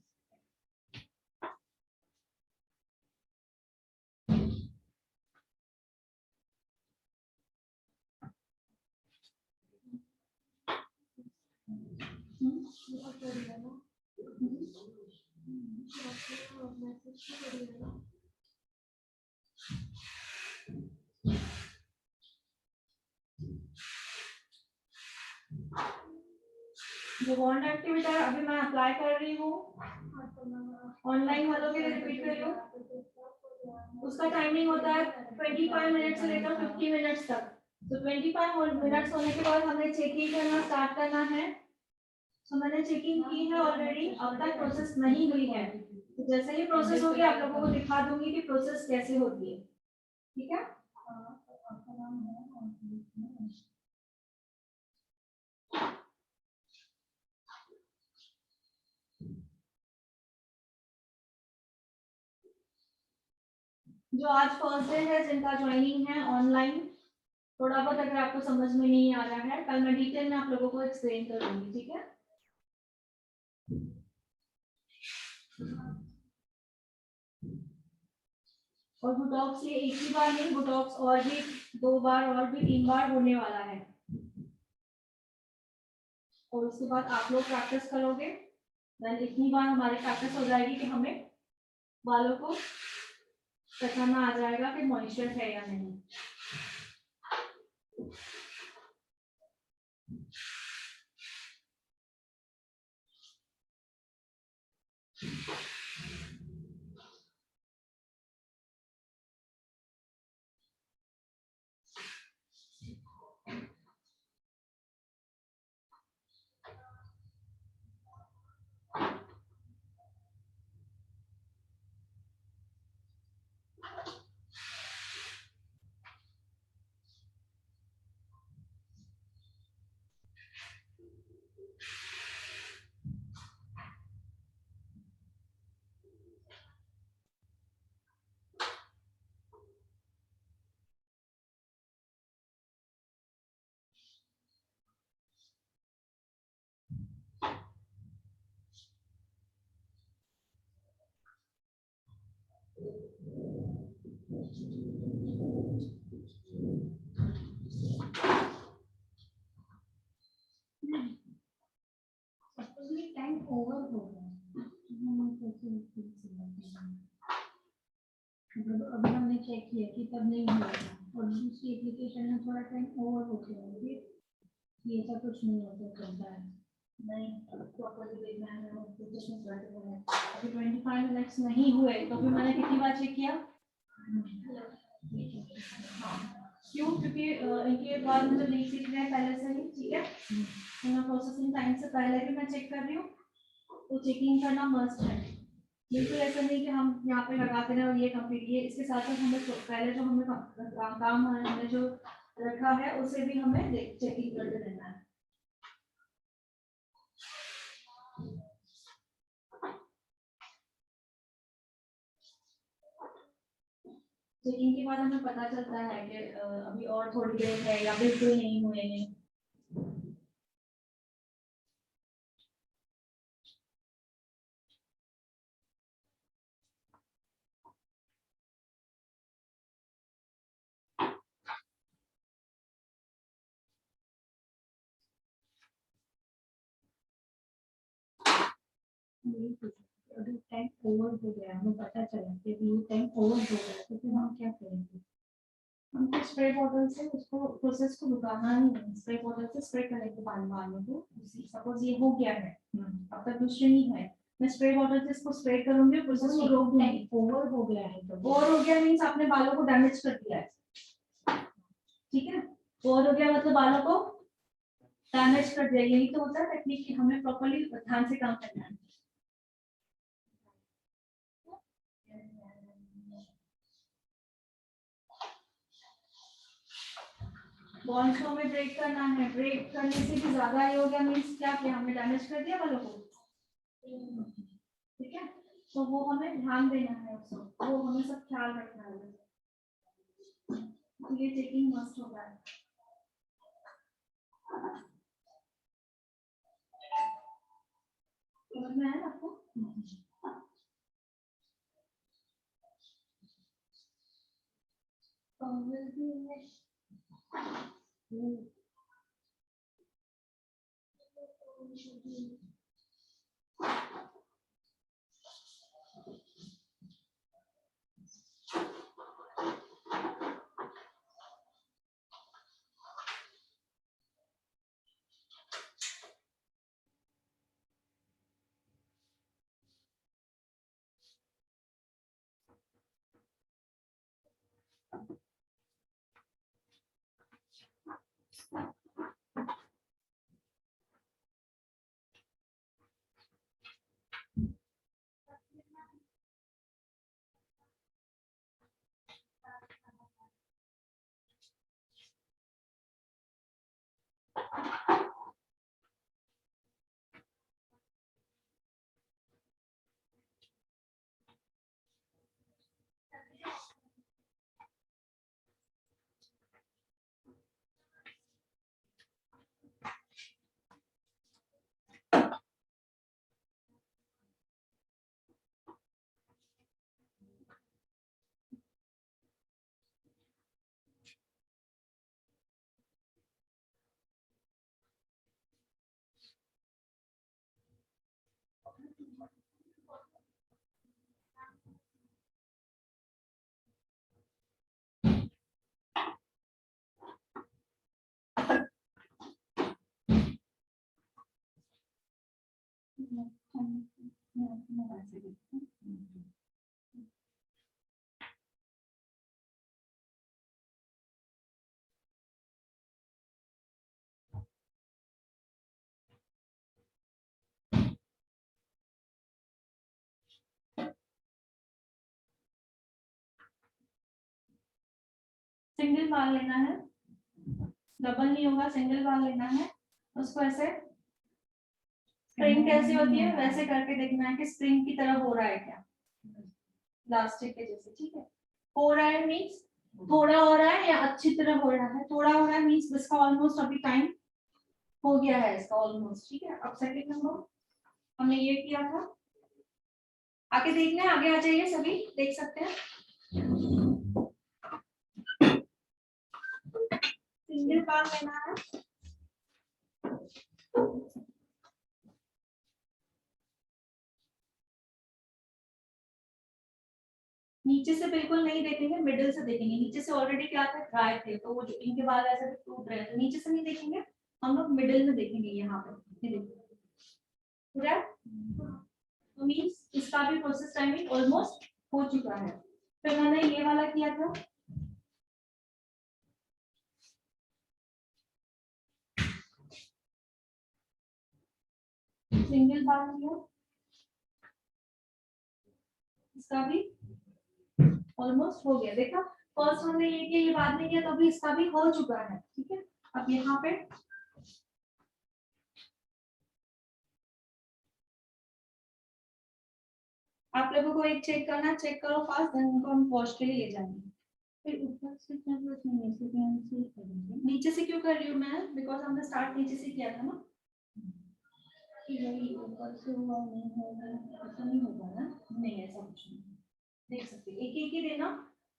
जो बॉन्ड एक्टिविटी अभी मैं अप्लाई कर रही हूँ, ऑनलाइन वालों के लिए रिपीट कर लो। उसका टाइमिंग होता है 25 मिनट से लेकर 50 मिनट्स तक। तो 25 मिनट्स होने के बाद हमें चेकिंग करना स्टार्ट करना है। तो मैंने चेकिंग की है ऑलरेडी, अब तक प्रोसेस नहीं हुई है। तो जैसे ही प्रोसेस होगी आप लोगों को दिखा दूंगी कि प्रोसेस कैसे होती है। ठीक है, जो आज फर्स्ट डे है जिनका ज्वाइनिंग है ऑनलाइन, थोड़ा बहुत अगर आपको समझ में नहीं आ रहा है, कल मैं डिटेल में आप लोगों को एक्सप्लेन करूंगी। ठीक है, और बुटॉक्स ये एक ही बार नहीं, बुटॉक्स और भी 2 बार और भी 3 बार होने वाला है। और उसके बाद आप लोग प्रैक्टिस करोगे, देन इतनी बार हमारी प्रैक्टिस हो जाएगी कि हमें बालों को पहचानना आ जाएगा कि मॉइस्चर है या नहीं। टाइम ओवर हो गया, मतलब अभी हमने चेक किया कि तब नहीं हुआ था, और दूसरी एप्लीकेशन में थोड़ा टाइम ओवर हो गया है, ये ऐसा कुछ नहीं होता चलता है। नहीं प्रॉपर्ली देखना है, अभी 25 मिनट्स नहीं हुए तो फिर मैंने कितनी बार चेक किया? क्यों? क्योंकि इनके बाद मुझे नहीं सीख रहे हैं पहले से ही, ठीक है, तो प्रोसेसिंग टाइम से पहले भी मैं चेक कर रही हूँ, तो चेकिंग करना मस्ट है। बिल्कुल ऐसा नहीं कि हम यहाँ पे लगाते रहे और ये कंप्लीट, ये इसके साथ साथ हमें पहले जो हमें काम हमने जो रखा है उसे भी हमें चेकिंग करते रहना है। चेकिंग के बाद हमें पता चलता है कि अभी और थोड़ी देर है या बिल्कुल नहीं हुए हैं। अभी टाइम ओवर हो गया, हमें पता चला कि अभी टाइम ओवर हो गया, तो फिर हम क्या करेंगे? हमको स्प्रे बॉटल से उसको प्रोसेस को रुकाना ही नहीं, स्प्रे बॉटल से स्प्रे करेंगे पानी बालों को। सपोज ये हो गया है, अब तक दूसरे नहीं है, मैं स्प्रे बॉटल से इसको स्प्रे करूंगी, प्रोसेस को रोक दूंगी। ओवर हो गया है तो ओवर हो गया मींस आपने बालों को डैमेज कर दिया है, ठीक है, ओवर हो गया मतलब बालों को डैमेज कर दिया। यही तो होता है टेक्निक कि हमें प्रॉपर्ली ध्यान से काम करना है। बॉन्ड्स को हमें ब्रेक करना है, ब्रेक करने से भी ज्यादा ये हो गया मींस क्या कि हमने डैमेज कर दिया बालों को, ठीक है, तो वो हमें ध्यान देना है, उसको वो हमें सब ख्याल रखना है, तो ये चेकिंग मस्ट होता है। समझ में आया आपको? सिंगल बाल लेना है, डबल नहीं होगा, सिंगल बाल लेना है, उसको ऐसे स्प्रिंग कैसी होती है वैसे करके देखना है कि स्प्रिंग की तरह हो रहा है क्या, प्लास्टिक के जैसे, ठीक है। हो रहा है मीन्स थोड़ा हो रहा है या अच्छी तरह हो रहा है, थोड़ा हो रहा है मीन्स इसका ऑलमोस्ट अभी टाइम हो गया है इसका ऑलमोस्ट, ठीक है। अब सेकंड नंबर हमने ये किया था, आगे देखना है, आगे आ जाइए सभी, देख सकते हैं। सिंगल बाल लेना है, नीचे से बिल्कुल नहीं देखेंगे, मिडिल से देखेंगे। नीचे से ऑलरेडी क्या था, ड्राई थे, तो वो जो इनके बाल ऐसे टूट रहे थे, नीचे से नहीं देखेंगे, हम लोग मिडिल में देखेंगे। यहाँ पे ये देखो पूरा, तो मींस इसका भी प्रोसेस टाइमिंग ऑलमोस्ट हो चुका है। फिर मैंने ये वाला किया था, सिंगल बाल लिया, इसका भी ऑलमोस्ट हो गया। देखा, फर्स्ट हमने ये किया, ये बाद में किया, तो अभी इसका भी हो चुका है, ठीक है। अब यहाँ पे आप लोगों को एक चेक करना, चेक करो फास्ट, देन उनको हम वॉश के लिए ले जाएंगे। फिर ऊपर से जरूरत नहीं है, सिर्फ यहाँ से करेंगे। नीचे से क्यों कर रही हूँ मैं, बिकॉज हमने स्टार्ट नीचे से किया था ना, कि यही ऊपर से हुआ नहीं होगा, ऐसा नहीं होगा ना, नहीं ऐसा कुछ नहीं, देख सकते एक एक ही देना,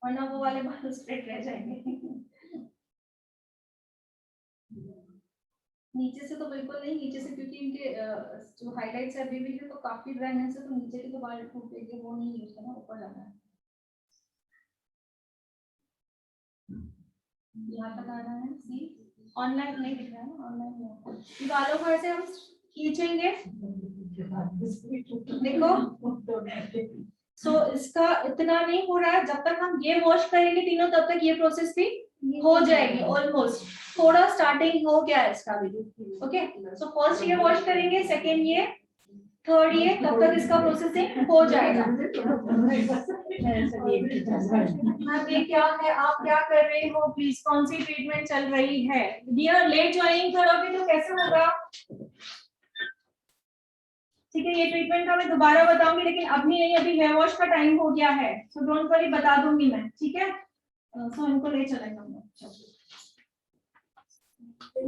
वरना वो वाले बाल स्ट्रेट रह जाएंगे। नीचे से तो बिल्कुल नहीं, नीचे से क्योंकि इनके जो हाइलाइट्स है अभी भी है, तो काफी ड्राइनेस है, तो नीचे के तो बाल टूटेंगे, वो नहीं यूज करना, ऊपर जाना है। यहाँ तक आ रहा है, सी ऑनलाइन नहीं दिख रहा है ना, ऑनलाइन बालों को ऐसे हम खींचेंगे, देखो। सो इसका इतना नहीं हो रहा है, जब तक हम ये वॉश करेंगे तीनों, तब तक ये प्रोसेस भी हो जाएगी ऑलमोस्ट। थोड़ा स्टार्टिंग हो गया है इसका भी, ओके। सो फर्स्ट ये वॉश करेंगे, सेकेंड ये, थर्ड ये, तब तक इसका प्रोसेसिंग हो जाएगा। मैम ये क्या है, आप क्या कर रहे हो प्लीज, कौन सी ट्रीटमेंट चल रही है? डियर लेट ज्वाइनिंग करोगे तो कैसे होगा? ठीक है, ये ट्रीटमेंट का मैं दोबारा बताऊंगी, लेकिन अभी नहीं, अभी हेयर वॉश का टाइम हो गया है, सो डोंट वरी, बता दूंगी मैं, ठीक है। सो इनको ले चलेंगे हम लोग,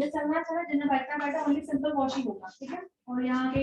चलना चला, जिन्हें बैठना बैठा, ओनली सिंपल वॉशिंग होगा, ठीक है। और यहाँ के